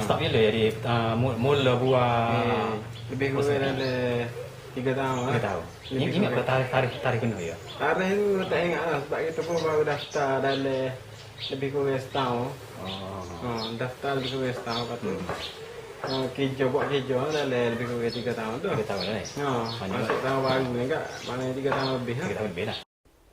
Stopnya dari mula buah lebih kurang ada 3 tahun. 3 tahun. Ini apa tarikh penuh ya? Tarikh itu tak ingat lah sebab kita pun baru daftar dalam lebih kurang setahun. Daftar lebih kurang setahun patut. Kerja buat kerja dalam lebih kurang 3 tahun tu. 3 tahun lah. Masuk tahun baru ni enggak, mana 3 tahun lebih. 3 tahun lebih lah.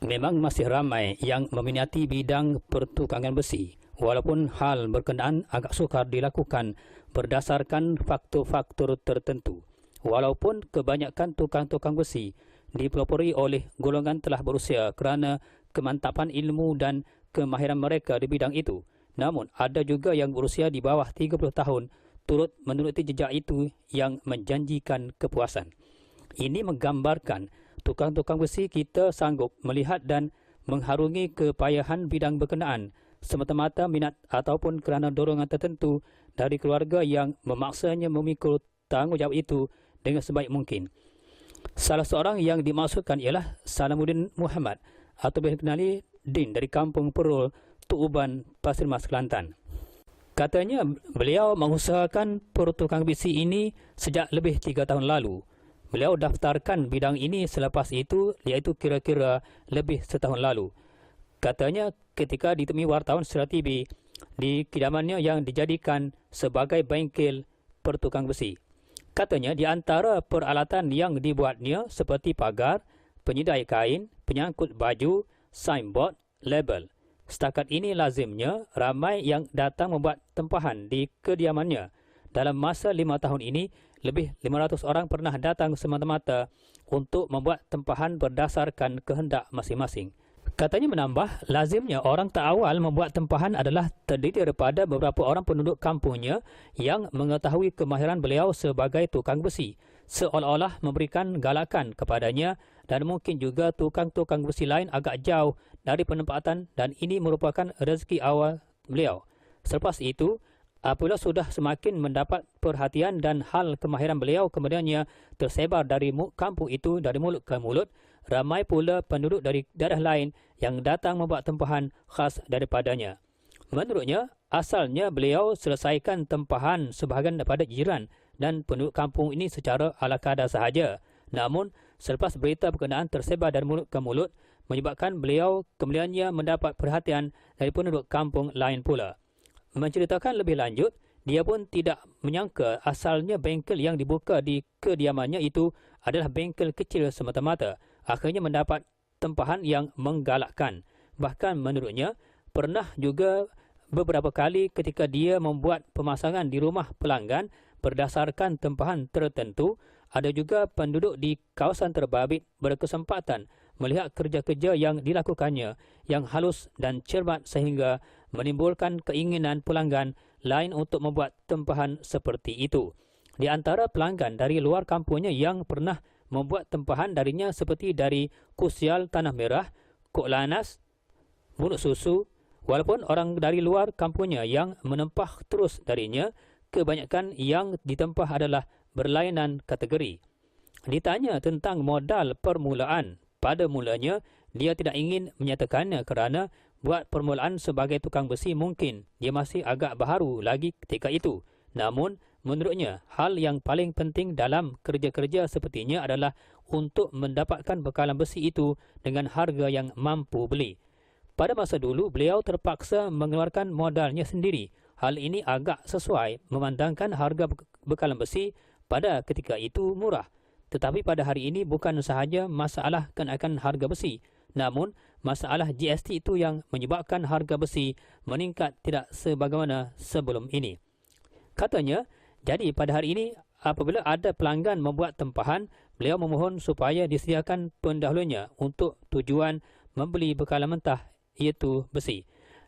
Memang masih ramai yang meminati bidang pertukangan besi. Walaupun hal berkenaan agak sukar dilakukan berdasarkan faktor-faktor tertentu. Walaupun kebanyakan tukang-tukang besi dipelopori oleh golongan telah berusia kerana kemantapan ilmu dan kemahiran mereka di bidang itu. Namun ada juga yang berusia di bawah 30 tahun turut menuruti jejak itu yang menjanjikan kepuasan. Ini menggambarkan tukang-tukang besi kita sanggup melihat dan mengharungi kepayahan bidang berkenaan semata-mata minat ataupun kerana dorongan tertentu dari keluarga yang memaksanya memikul tanggungjawab itu dengan sebaik mungkin. Salah seorang yang dimaksudkan ialah Salamuddin Muhammad atau dikenali Din dari kampung Perul, Tuuban, Pasir Mas, Kelantan. Katanya beliau mengusahakan pertukangan besi ini sejak lebih 3 tahun lalu. Beliau daftarkan bidang ini selepas itu, iaitu kira-kira lebih setahun lalu. Katanya ketika ditemui wartawan Suria TV di kediamannya yang dijadikan sebagai bengkel pertukang besi. Katanya di antara peralatan yang dibuatnya seperti pagar, penyedai kain, penyangkut baju, signboard, label. Setakat ini lazimnya ramai yang datang membuat tempahan di kediamannya. Dalam masa 5 tahun ini, lebih 500 orang pernah datang semata-mata untuk membuat tempahan berdasarkan kehendak masing-masing. Katanya menambah, lazimnya orang awal membuat tempahan adalah terdiri daripada beberapa orang penduduk kampungnya yang mengetahui kemahiran beliau sebagai tukang besi, seolah-olah memberikan galakan kepadanya, dan mungkin juga tukang-tukang besi lain agak jauh dari penempatan, dan ini merupakan rezeki awal beliau. Selepas itu, apabila sudah semakin mendapat perhatian dan hal kemahiran beliau kemudiannya tersebar dari kampung itu dari mulut ke mulut, ramai pula penduduk dari daerah lain yang datang membuat tempahan khas daripadanya. Menurutnya, asalnya beliau selesaikan tempahan sebahagian daripada jiran dan penduduk kampung ini secara ala kadar sahaja. Namun, selepas berita berkenaan tersebar dari mulut ke mulut, menyebabkan beliau kemudiannya mendapat perhatian dari penduduk kampung lain pula. Menceritakan lebih lanjut, dia pun tidak menyangka asalnya bengkel yang dibuka di kediamannya itu adalah bengkel kecil semata-mata. Akhirnya mendapat tempahan yang menggalakkan. Bahkan menurutnya, pernah juga beberapa kali ketika dia membuat pemasangan di rumah pelanggan berdasarkan tempahan tertentu, ada juga penduduk di kawasan terbabit berkesempatan melihat kerja-kerja yang dilakukannya yang halus dan cermat sehingga menimbulkan keinginan pelanggan lain untuk membuat tempahan seperti itu. Di antara pelanggan dari luar kampungnya yang pernah membuat tempahan darinya seperti dari Kusial Tanah Merah, Kok Lanas, Bunuk Susu. Walaupun orang dari luar kampungnya yang menempah terus darinya, kebanyakan yang ditempah adalah berlainan kategori. Ditanya tentang modal permulaan, pada mulanya dia tidak ingin menyatakannya kerana buat permulaan sebagai tukang besi mungkin dia masih agak baharu lagi ketika itu. Namun, menurutnya, hal yang paling penting dalam kerja-kerja sepertinya adalah untuk mendapatkan bekalan besi itu dengan harga yang mampu beli. Pada masa dulu, beliau terpaksa mengeluarkan modalnya sendiri. Hal ini agak sesuai memandangkan harga bekalan besi pada ketika itu murah. Tetapi pada hari ini bukan sahaja masalah kenaikan harga besi, namun masalah GST itu yang menyebabkan harga besi meningkat tidak sebagaimana sebelum ini. Katanya, jadi pada hari ini apabila ada pelanggan membuat tempahan, beliau memohon supaya disediakan pendahulunya untuk tujuan membeli bekalan mentah iaitu besi.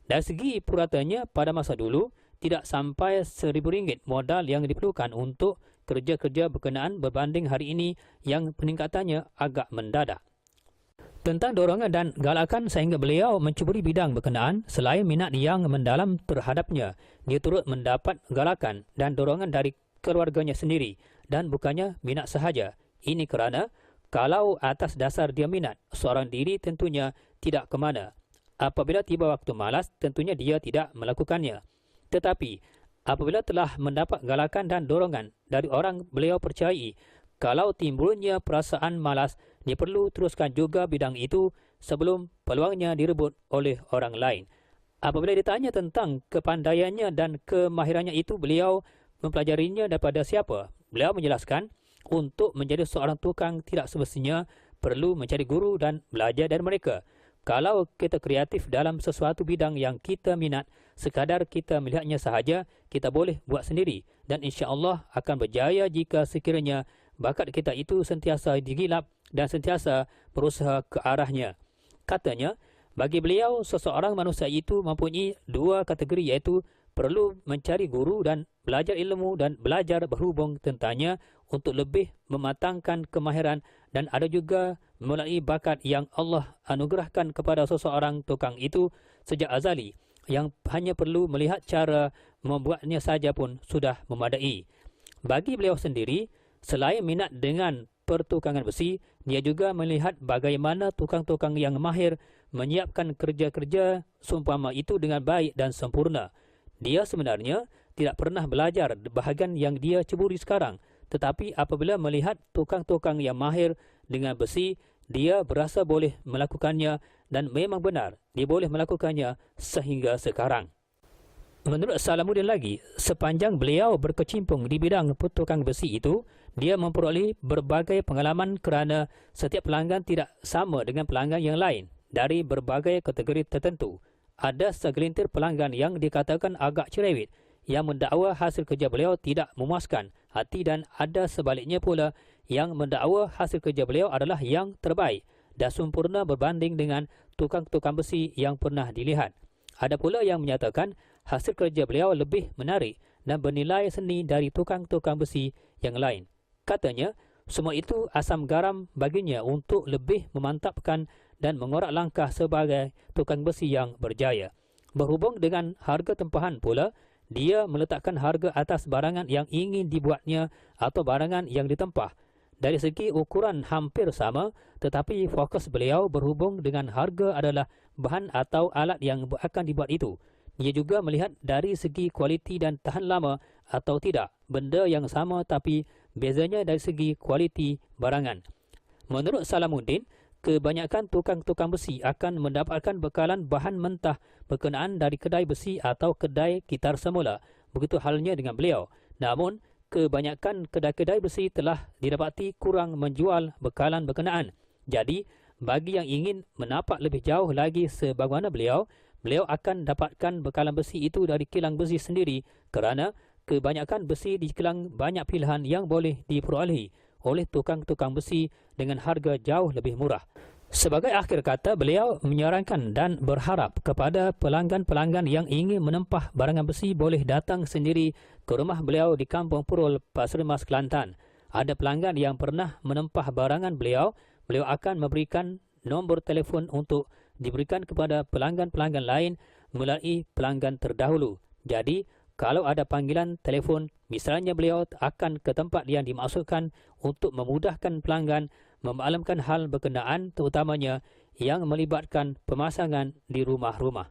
Dari segi puratanya pada masa dulu, tidak sampai RM1,000 modal yang diperlukan untuk kerja-kerja berkenaan berbanding hari ini yang peningkatannya agak mendadak. Tentang dorongan dan galakan sehingga beliau mencuburi bidang berkenaan, selain minat yang mendalam terhadapnya, dia turut mendapat galakan dan dorongan dari keluarganya sendiri dan bukannya minat sahaja. Ini kerana kalau atas dasar dia minat, seorang diri tentunya tidak ke mana. Apabila tiba waktu malas, tentunya dia tidak melakukannya. Tetapi apabila telah mendapat galakan dan dorongan dari orang beliau percayai, kalau timbulnya perasaan malas, dia perlu teruskan juga bidang itu sebelum peluangnya direbut oleh orang lain. Apabila ditanya tentang kepandaiannya dan kemahirannya itu, beliau mempelajarinya daripada siapa? Beliau menjelaskan, untuk menjadi seorang tukang tidak semestinya perlu mencari guru dan belajar dari mereka. Kalau kita kreatif dalam sesuatu bidang yang kita minat, sekadar kita melihatnya sahaja, kita boleh buat sendiri. Dan insya-Allah akan berjaya jika sekiranya bakat kita itu sentiasa digilap dan sentiasa berusaha ke arahnya. Katanya, bagi beliau, seseorang manusia itu mempunyai dua kategori, iaitu perlu mencari guru dan belajar ilmu dan belajar berhubung tentangnya untuk lebih mematangkan kemahiran, dan ada juga melalui bakat yang Allah anugerahkan kepada seseorang tukang itu sejak azali, yang hanya perlu melihat cara membuatnya saja pun sudah memadai. Bagi beliau sendiri, selain minat dengan pertukangan besi, dia juga melihat bagaimana tukang-tukang yang mahir menyiapkan kerja-kerja seumpama itu dengan baik dan sempurna. Dia sebenarnya tidak pernah belajar bahagian yang dia ceburi sekarang, tetapi apabila melihat tukang-tukang yang mahir dengan besi, dia berasa boleh melakukannya, dan memang benar, dia boleh melakukannya sehingga sekarang. Menurut Salamuddin lagi, sepanjang beliau berkecimpung di bidang pertukangan besi itu, dia memperoleh berbagai pengalaman kerana setiap pelanggan tidak sama dengan pelanggan yang lain dari berbagai kategori tertentu. Ada segelintir pelanggan yang dikatakan agak cerewet, yang mendakwa hasil kerja beliau tidak memuaskan hati, dan ada sebaliknya pula yang mendakwa hasil kerja beliau adalah yang terbaik dan sempurna berbanding dengan tukang-tukang besi yang pernah dilihat. Ada pula yang menyatakan hasil kerja beliau lebih menarik dan bernilai seni dari tukang-tukang besi yang lain. Katanya, semua itu asam garam baginya untuk lebih memantapkan dan mengorak langkah sebagai tukang besi yang berjaya. Berhubung dengan harga tempahan pula, dia meletakkan harga atas barangan yang ingin dibuatnya atau barangan yang ditempah. Dari segi ukuran hampir sama, tetapi fokus beliau berhubung dengan harga adalah bahan atau alat yang akan dibuat itu. Dia juga melihat dari segi kualiti dan tahan lama atau tidak. Benda yang sama tapi bezanya dari segi kualiti barangan. Menurut Salamuddin, kebanyakan tukang-tukang besi akan mendapatkan bekalan bahan mentah berkenaan dari kedai besi atau kedai kitar semula. Begitu halnya dengan beliau. Namun, kebanyakan kedai-kedai besi telah didapati kurang menjual bekalan berkenaan. Jadi, bagi yang ingin menapak lebih jauh lagi sebagaimana beliau akan dapatkan bekalan besi itu dari kilang besi sendiri, kerana kebanyakan besi di kilang banyak pilihan yang boleh diperolehi oleh tukang-tukang besi dengan harga jauh lebih murah. Sebagai akhir kata, beliau menyarankan dan berharap kepada pelanggan-pelanggan yang ingin menempah barangan besi boleh datang sendiri ke rumah beliau di Kampung Purul, Pasir Mas, Kelantan. Ada pelanggan yang pernah menempah barangan beliau akan memberikan nombor telefon untuk diberikan kepada pelanggan-pelanggan lain melalui pelanggan terdahulu. Jadi, kalau ada panggilan telefon, misalnya beliau akan ke tempat yang dimaksudkan untuk memudahkan pelanggan memaklumkan hal berkenaan, terutamanya yang melibatkan pemasangan di rumah-rumah.